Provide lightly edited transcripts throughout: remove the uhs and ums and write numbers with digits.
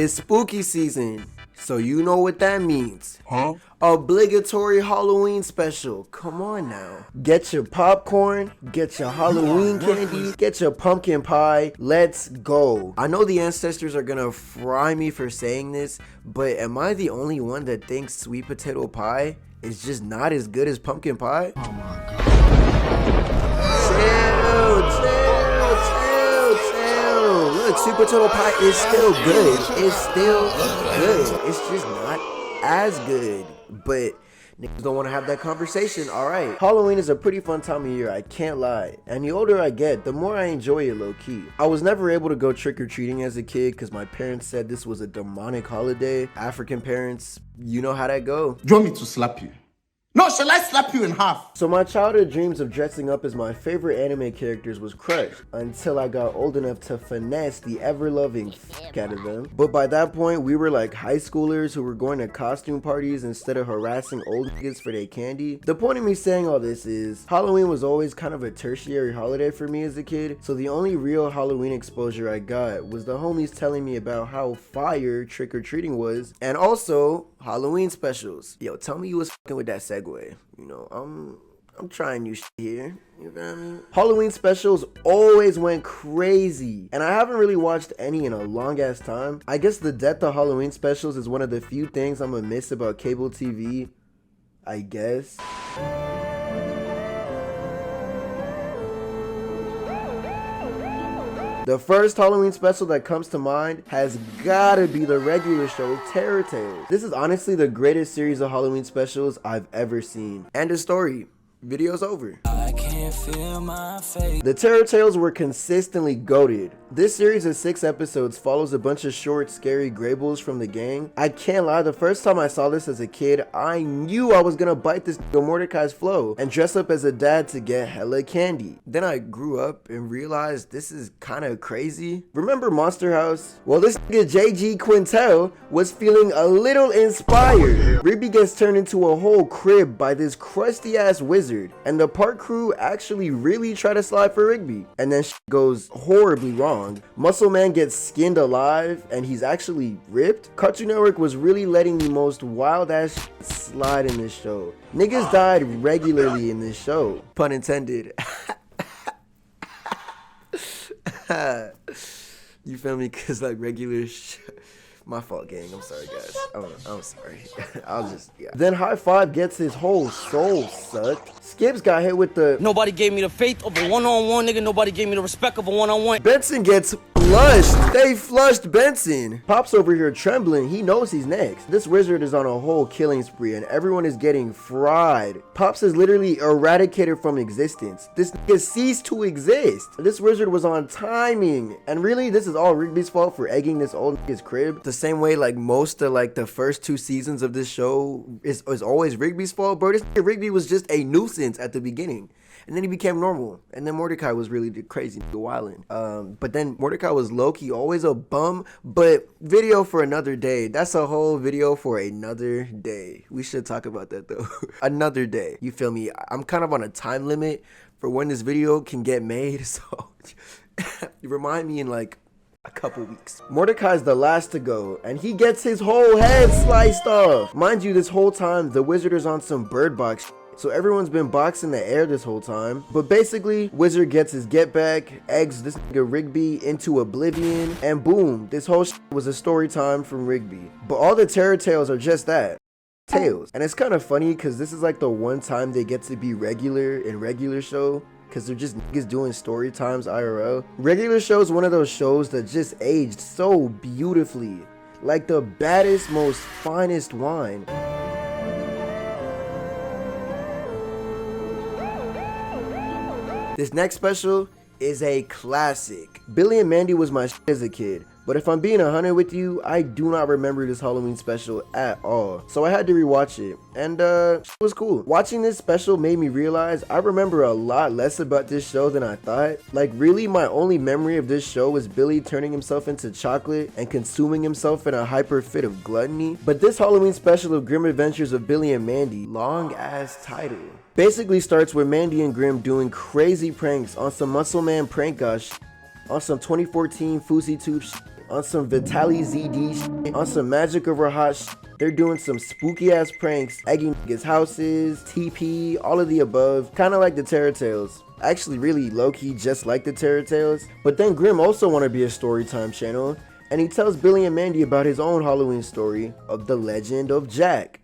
It's spooky season, so you know what that means. Huh? Obligatory Halloween special. Come on now. Get your popcorn, get your Halloween candy, get your pumpkin pie. Let's go. I know the ancestors are gonna fry me for saying this, but am I the only one that thinks sweet potato pie is just not as good as pumpkin pie? Oh my god. Chill. Look, sweet potato pie is still good. It's still good. It's just not as good. But niggas don't want to have that conversation. Alright. Halloween is a pretty fun time of year, I can't lie. And the older I get, the more I enjoy it low key. I was never able to go trick-or-treating as a kid because my parents said this was a demonic holiday. African parents, you know how that go. Do you want me to slap you? No, shall I slap you in half? So my childhood dreams of dressing up as my favorite anime characters was crushed until I got old enough to finesse the ever-loving f*** out of them. But by that point, we were like high schoolers who were going to costume parties instead of harassing old niggas for their candy. The point of me saying all this is, Halloween was always kind of a tertiary holiday for me as a kid, so the only real Halloween exposure I got was the homies telling me about how fire trick-or-treating was, and also Halloween specials. Yo, tell me you was fucking with that segue. You know, I'm trying new shit here. You feel me? Halloween specials always went crazy, and I haven't really watched any in a long ass time. I guess the death of Halloween specials is one of the few things I'm gonna miss about cable TV, I guess. The first Halloween special that comes to mind has gotta be the regular show Terror Tales. This is honestly the greatest series of Halloween specials I've ever seen. End of story. Video's over. I can't feel my face. The Terror Tales were consistently goated. This series of 6 episodes follows a bunch of short, scary graybles from the gang. I can't lie, the first time I saw this as a kid, I knew I was gonna bite this nigga Mordecai's flow and dress up as a dad to get hella candy. Then I grew up and realized this is kinda crazy. Remember Monster House? Well, this nigga JG Quintel was feeling a little inspired. Rigby gets turned into a whole crib by this crusty ass wizard, and the park crew actually really try to slide for Rigby, and then shit goes horribly wrong. Muscle Man gets skinned alive and he's actually ripped. Cartoon Network was really letting the most wild ass shit slide in this show. Niggas died regularly in this show. Pun intended. You feel me? Cause like regular my fault, gang. I'm sorry, guys. I'm sorry. Yeah. Then High Five gets his whole soul sucked. Skips got hit with the nobody gave me the faith of a one-on-one, nigga. Nobody gave me the respect of a one-on-one. Benson gets flushed. They flushed Benson. Pops over here trembling. He knows he's next. This wizard is on a whole killing spree and everyone is getting fried. Pops is literally eradicated from existence. This nigga ceased to exist. This wizard was on timing. And really, this is all Rigby's fault for egging this old nigga's crib. The same way like most of like the first 2 seasons of this show is always Rigby's fault, bro. This nigga Rigby was just a nuisance at the beginning. And then he became normal. And then Mordecai was really the crazy nigga wildin'. But then Mordecai was low-key always a bum. But video for another day. That's a whole video for another day. We should talk about that though. Another day. You feel me? I'm kind of on a time limit for when this video can get made. So you remind me in like a couple weeks. Mordecai's the last to go, and he gets his whole head sliced off. Mind you, this whole time, the wizard is on some bird box shit. So everyone's been boxed in the air this whole time. But basically, Wizard gets his get back, eggs this nigga Rigby into oblivion, and boom, this whole shit was a story time from Rigby. But all the Terror Tales are just that. Tales. And it's kind of funny because this is like the one time they get to be regular in regular show. Because they're just niggas doing story times IRL. Regular show is one of those shows that just aged so beautifully. Like the baddest, most finest wine. This next special is a classic. Billy and Mandy was my shit as a kid. But if I'm being 100 with you, I do not remember this Halloween special at all. So I had to rewatch it, and it was cool. Watching this special made me realize I remember a lot less about this show than I thought. Like really, my only memory of this show was Billy turning himself into chocolate and consuming himself in a hyper fit of gluttony. But this Halloween special of Grim Adventures of Billy and Mandy, long ass title, basically starts with Mandy and Grim doing crazy pranks on some Muscle Man prank gosh, on some 2014 Fousey Tube shit. on some Vitaly ZD shit, on some magic over hot shit. They're doing some spooky ass pranks, egging niggas' houses, TP, all of the above, kind of like the Terror Tales. Actually really low-key just like the Terror Tales. But then Grimm also want to be a storytime channel, and he tells Billy and Mandy about his own Halloween story of the legend of Jack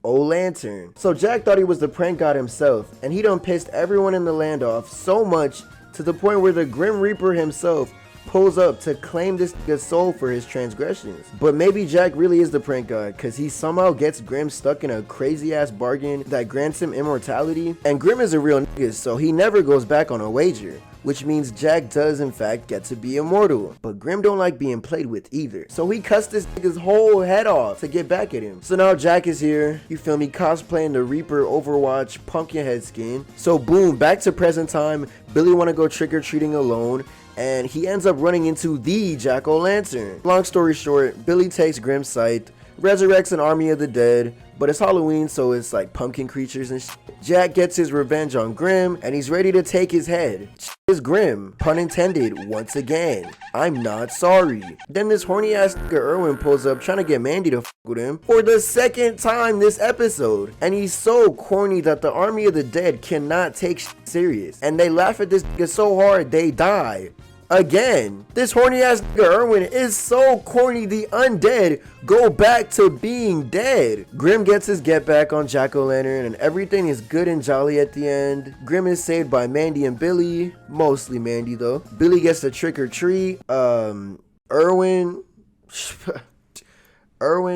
O'Lantern. So Jack thought he was the prank god himself, and he done pissed everyone in the land off so much to the point where the Grim Reaper himself pulls up to claim this nigga's soul for his transgressions. But maybe Jack really is the prank god, cause he somehow gets Grimm stuck in a crazy ass bargain that grants him immortality. And Grimm is a real nigga, so he never goes back on a wager, which means Jack does in fact get to be immortal. But Grimm don't like being played with either, so he cuts this nigga's whole head off to get back at him. So now Jack is here, you feel me, cosplaying the Reaper Overwatch pumpkin head skin. So boom, back to present time. Billy wanna go trick-or-treating alone, and he ends up running into the Jack O'Lantern. Long story short, Billy takes Grimm's sight, resurrects an army of the dead, but it's Halloween, so it's like pumpkin creatures and shit. Jack gets his revenge on Grimm, and he's ready to take his head. Is Grimm, pun intended, once again. I'm not sorry. Then this horny ass nigga Erwin pulls up trying to get Mandy to fuck with him for the second time this episode. And he's so corny that the army of the dead cannot take shit serious. And they laugh at this nigga so hard they die. Again, this horny ass nigga Erwin is so corny the undead go back to being dead. Grimm gets his get back on Jack O'Lantern and everything is good and jolly at the end. Grimm is saved by Mandy and Billy, mostly Mandy though. Billy gets to trick or treat. Erwin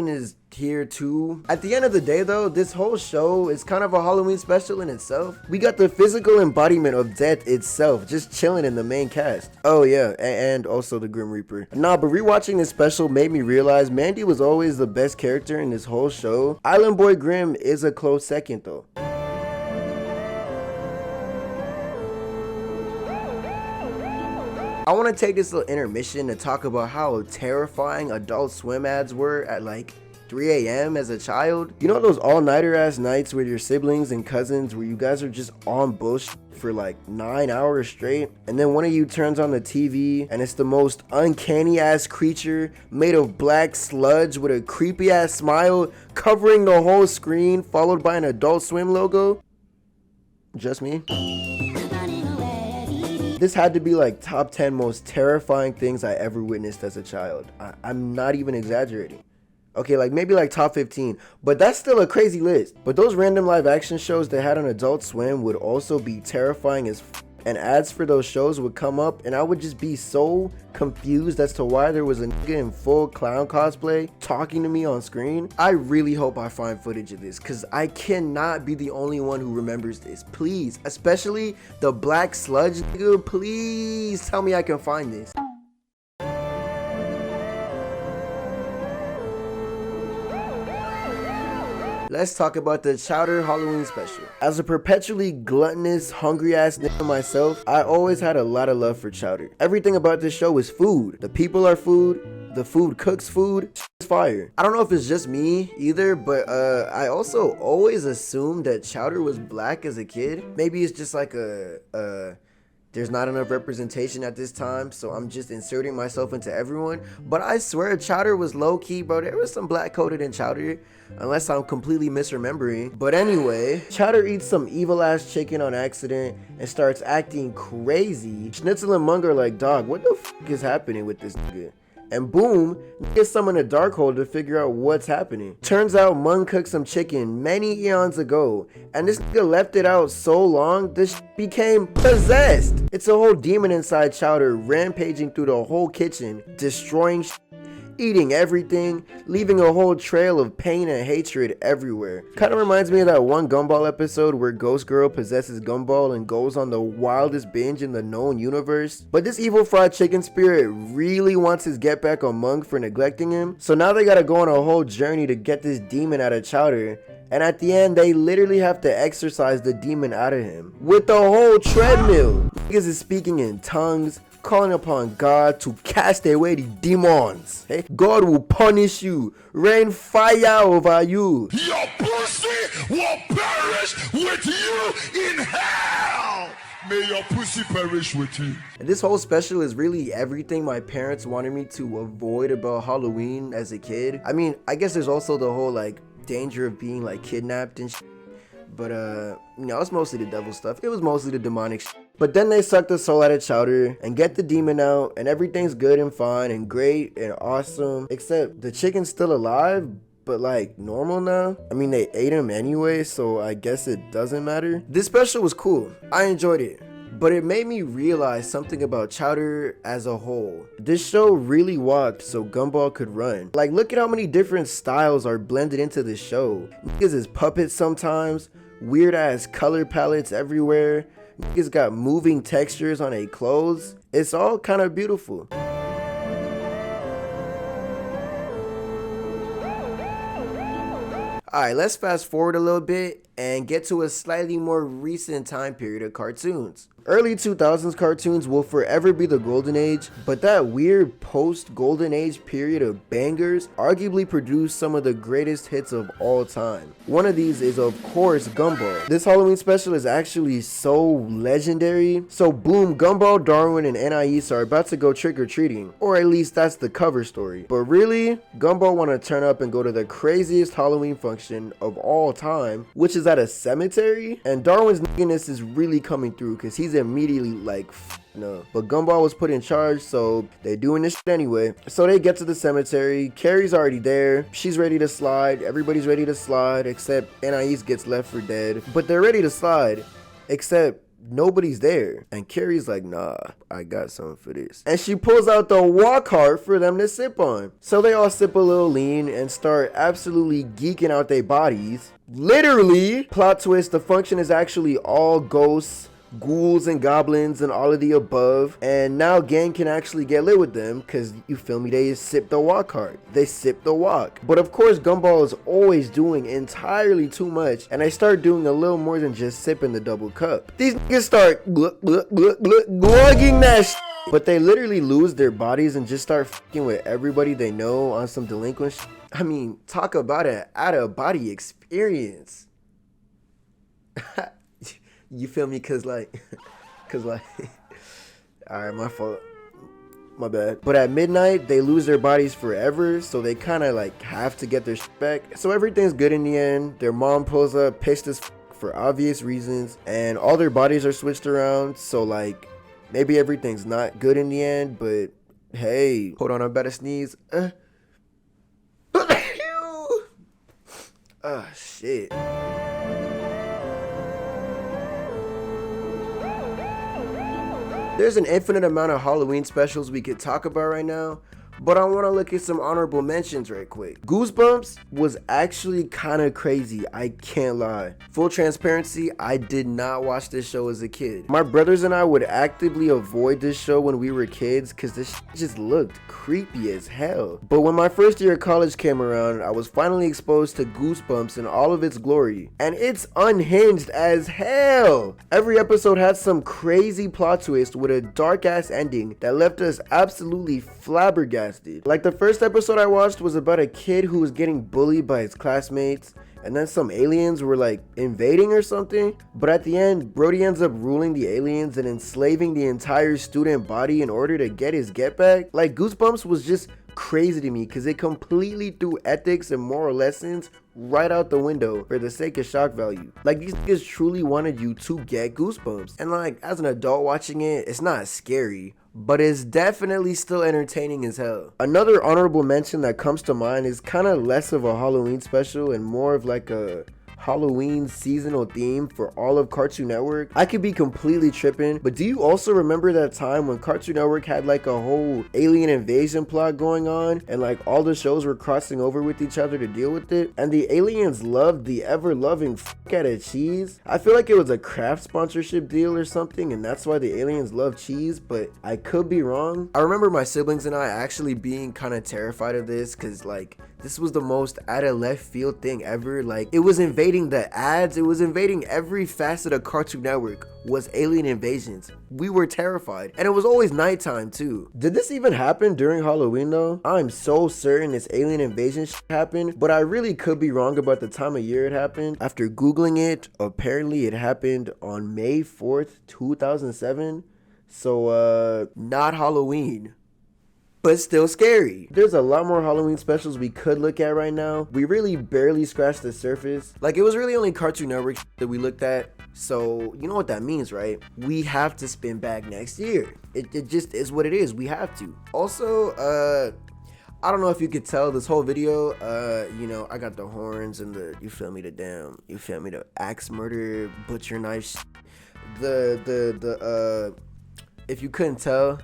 is here too. At the end of the day though, this whole show is kind of a Halloween special in itself. We got the physical embodiment of death itself just chilling in the main cast. Oh yeah, and also the Grim Reaper. Nah, but rewatching this special made me realize Mandy was always the best character in this whole show. Island Boy Grimm is a close second though. I want to take this little intermission to talk about how terrifying Adult Swim ads were at like 3 a.m. as a child. You know those all-nighter ass nights with your siblings and cousins where you guys are just on bullshit for like 9 hours straight, and then one of you turns on the TV and it's the most uncanny ass creature made of black sludge with a creepy ass smile covering the whole screen, followed by an Adult Swim logo? Just me? This had to be like top 10 most terrifying things I ever witnessed as a child. I'm not even exaggerating. Okay, like maybe like top 15, but that's still a crazy list. But those random live action shows they had on Adult Swim would also be terrifying as and ads for those shows would come up and I would just be so confused as to why there was a nigga in full clown cosplay talking to me on screen. I really hope I find footage of this because I cannot be the only one who remembers this. Please, especially the black sludge nigga, please tell me I can find this. Let's talk about the Chowder Halloween special. As a perpetually gluttonous, hungry ass nigga myself, I always had a lot of love for Chowder. Everything about this show is food. The people are food. The food cooks food. It's fire. I don't know if it's just me either, but I also always assumed that Chowder was black as a kid. Maybe it's just like there's not enough representation at this time, so I'm just inserting myself into everyone. But I swear Chowder was low-key, bro. There was some black coded in Chowder, unless I'm completely misremembering. But anyway, Chowder eats some evil-ass chicken on accident and starts acting crazy. Schnitzel and Mung are like, dog, what the fuck is happening with this nigga? And boom, nigga summon a darkhold to figure out what's happening. Turns out Mung cooked some chicken many eons ago, and this nigga left it out so long, this became possessed. It's a whole demon inside Chowder rampaging through the whole kitchen, destroying eating everything, leaving a whole trail of pain and hatred everywhere. Kind of reminds me of that one Gumball episode where Ghost Girl possesses Gumball and goes on the wildest binge in the known universe. But this evil fried chicken spirit really wants his get back on Mung for neglecting him, so now they gotta go on a whole journey to get this demon out of Chowder. And at the end, they literally have to exorcise the demon out of him with the whole treadmill. Niggas is speaking in tongues, calling upon God to cast away the demons. Hey? God will punish you, rain fire over you. Your pussy will perish with you in hell. May your pussy perish with you. And this whole special is really everything my parents wanted me to avoid about Halloween as a kid. I mean, I guess there's also the whole like danger of being like kidnapped and shit. But it's mostly the devil stuff. It was mostly the demonic shit. But then they suck the soul out of Chowder and get the demon out, and everything's good and fine and great and awesome, except the chicken's still alive, but like normal now. I mean, they ate him anyway, so I guess it doesn't matter. This special was cool. I enjoyed it. But it made me realize something about Chowder as a whole. This show really walked so Gumball could run. Like, look at how many different styles are blended into this show. Niggas is puppets sometimes, weird ass color palettes everywhere. Niggas got moving textures on their clothes. It's all kind of beautiful. Alright, let's fast forward a little bit and get to a slightly more recent time period of cartoons. Early 2000s cartoons will forever be the golden age, but that weird post-golden age period of bangers arguably produced some of the greatest hits of all time. One of these is of course Gumball. This Halloween special is actually so legendary. So boom, Gumball, Darwin, and Anais are about to go trick-or-treating, or at least that's the cover story. But really, Gumball want to turn up and go to the craziest Halloween function of all time, which is at a cemetery, and Darwin's nigginess is really coming through because he's immediately like, no. But Gumball was put in charge, so they doing this shit anyway. So they get to the cemetery. Carrie's already there. She's ready to slide. Everybody's ready to slide, except Anais gets left for dead. But they're ready to slide, except nobody's there. And Carrie's like, nah, I got something for this. And she pulls out the walk cart for them to sip on. So they all sip a little lean and start absolutely geeking out their bodies. Literally, plot twist, the function is actually all ghosts, ghouls and goblins and all of the above, and now gang can actually get lit with them because, you feel me, they sip the walk cart, they sip the walk. But of course Gumball is always doing entirely too much, and they start doing a little more than just sipping the double cup. These niggas start glugging that shit. But they literally lose their bodies and just start fucking with everybody they know on some delinquent shit. I mean, talk about an out-of-body experience. You feel me? Cause like, alright, my fault. My bad. But at midnight, they lose their bodies forever, so they kind of like have to get their shit back. So everything's good in the end. Their mom pulls up, pissed as for obvious reasons, and all their bodies are switched around, so like, maybe everything's not good in the end, but hey, hold on, I'm about to sneeze. Oh, shit. There's an infinite amount of Halloween specials we could talk about right now, but I want to look at some honorable mentions right quick. Goosebumps was actually kind of crazy, I can't lie. Full transparency, I did not watch this show as a kid. My brothers and I would actively avoid this show when we were kids because this shit just looked creepy as hell. But when my first year of college came around, I was finally exposed to Goosebumps in all of its glory, and it's unhinged as hell. Every episode had some crazy plot twist with a dark ass ending that left us absolutely flabbergasted. Like, the first episode I watched was about a kid who was getting bullied by his classmates, and then some aliens were like invading or something. But at the end, Brody ends up ruling the aliens and enslaving the entire student body in order to get his get back. Like, Goosebumps was just crazy to me because it completely threw ethics and moral lessons right out the window for the sake of shock value. Like, these niggas truly wanted you to get goosebumps. And like, as an adult watching it, it's not scary, but it's definitely still entertaining as hell. Another honorable mention that comes to mind is kind of less of a Halloween special and more of like a Halloween seasonal theme for all of Cartoon Network. I could be completely tripping, but do you also remember that time when Cartoon Network had like a whole alien invasion plot going on, and like all the shows were crossing over with each other to deal with it, and the aliens loved the ever-loving fuck out of cheese? I feel like it was a Kraft sponsorship deal or something, and that's why the aliens love cheese, but I could be wrong. I remember my siblings and I actually being kind of terrified of this because like This was the most out of left field thing ever. Like, it was invading the ads, it was invading every facet of Cartoon Network was alien invasions. We were terrified, and it was always nighttime too. Did this even happen during Halloween though? I'm so certain this alien invasion happened, but I really could be wrong about the time of year it happened. After googling it, apparently it happened on May 4th 2007. So not Halloween, but still scary. There's a lot more Halloween specials we could look at right now. We really barely scratched the surface. Like, it was really only Cartoon Network that we looked at. So you know what that means, right? We have to spin back next year. It just is what it is. We have to. Also, I don't know if you could tell this whole video, you know, I got the horns and the, you feel me, the axe murder, butcher knife, if you couldn't tell,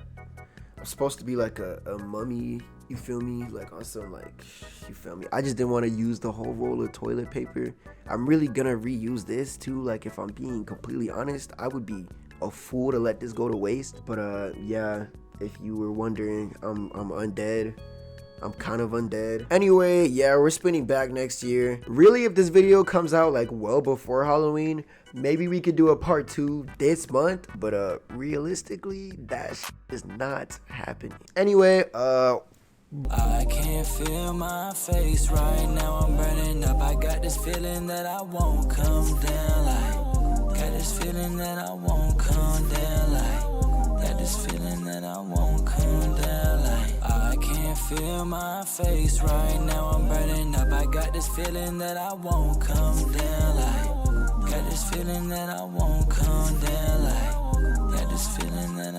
I'm supposed to be like a mummy, you feel me, like on some, like, you feel me, I just didn't want to use the whole roll of toilet paper. I'm really gonna reuse this too, like, if I'm being completely honest, I would be a fool to let this go to waste. But yeah, if you were wondering, I'm undead. I'm kind of undead. Anyway, yeah, we're spinning back next year. Really, if this video comes out like well before Halloween, maybe we could do a part 2 this month. But realistically, that is not happening. Anyway, I can't feel my face right now. I'm burning up. I got this feeling that I won't come down. Like, got this feeling that I won't come down. Like, got this feeling that I won't come down. Like, I can't feel my face right now. I'm burning up. I got this feeling that I won't come down. Like, got this feeling that I won't come down. Like, got this feeling that I